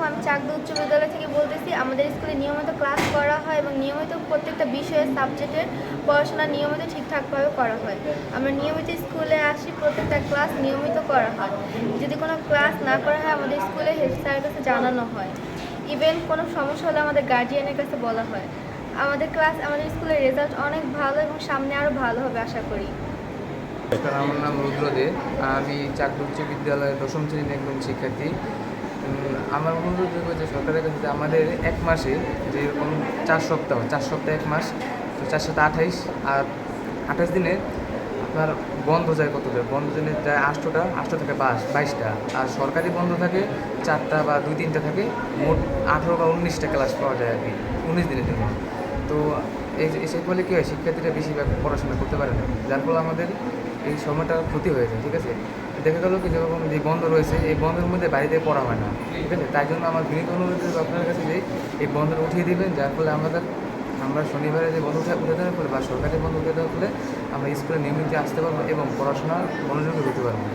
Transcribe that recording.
আমি চাকদা উচ্চ বিদ্যালয় থেকে বলতেছি। আমাদের স্কুলে নিয়মিত ক্লাস করা হয় এবং নিয়মিত প্রত্যেকটা বিষয়ের সাবজেক্টের পড়াশোনা নিয়মিত ঠিকঠাকভাবে করা হয়। আমরা নিয়মিত স্কুলে আসি, প্রত্যেকটা ক্লাস নিয়মিত করা হয়। যদি কোনো ক্লাস না করা হয় আমাদের স্কুলে হেড স্যারের কাছে জানানো হয়। ইভেন কোনো সমস্যা হলে আমাদের গার্জিয়ানের কাছে বলা হয়। আমাদের স্কুলের রেজাল্ট অনেক ভালো এবং সামনে আরও ভালো হবে আশা করি। আমার নাম রুদ্র দে। আমি চাকদা উচ্চ বিদ্যালয়ের দশম শ্রেণীর একজন শিক্ষার্থী। আমার অনুরোধ করবো যে সরকারের কাছে যে আমাদের এক মাসে যেরকম 4 সপ্তাহে 1 মাস, তো 4 সাথে 28 আর 28 দিনে আপনার বন্ধ যায় কত যায়, বন্ধ দিনে যায় 8টা থেকে 22টা, আর সরকারি বন্ধ থাকে 4টা বা 2-3টা থাকে, মোট 18 বা 19টা ক্লাস পাওয়া যায় আর কি 19 দিনের জন্য। তো এসের ফলে কী হয়, শিক্ষার্থীরা বেশিরভাগ পড়াশোনা করতে পারে না, যার ফলে আমাদের এই সময়টা ক্ষতি হয়ে যায়। ঠিক আছে, দেখা গেলো কি যেরকম যে বন্ধ রয়েছে, এই বন্ধের মধ্যে বাড়িতে পড়া হয় না। ঠিক আছে, তাই জন্য আমার বিনীত অনুরোধ আপনার কাছে যে এই বন্ধটা উঠিয়ে দেবেন, যার ফলে আমরা শনিবারে যে বন্ধ উঠে দেওয়ার ফলে বা সরকারি বন্ধ উঠে দেওয়ার ফলে আমরা স্কুলে নিয়মিত আসতে পারবো এবং পড়াশোনার মনোযোগী হতে পারবো।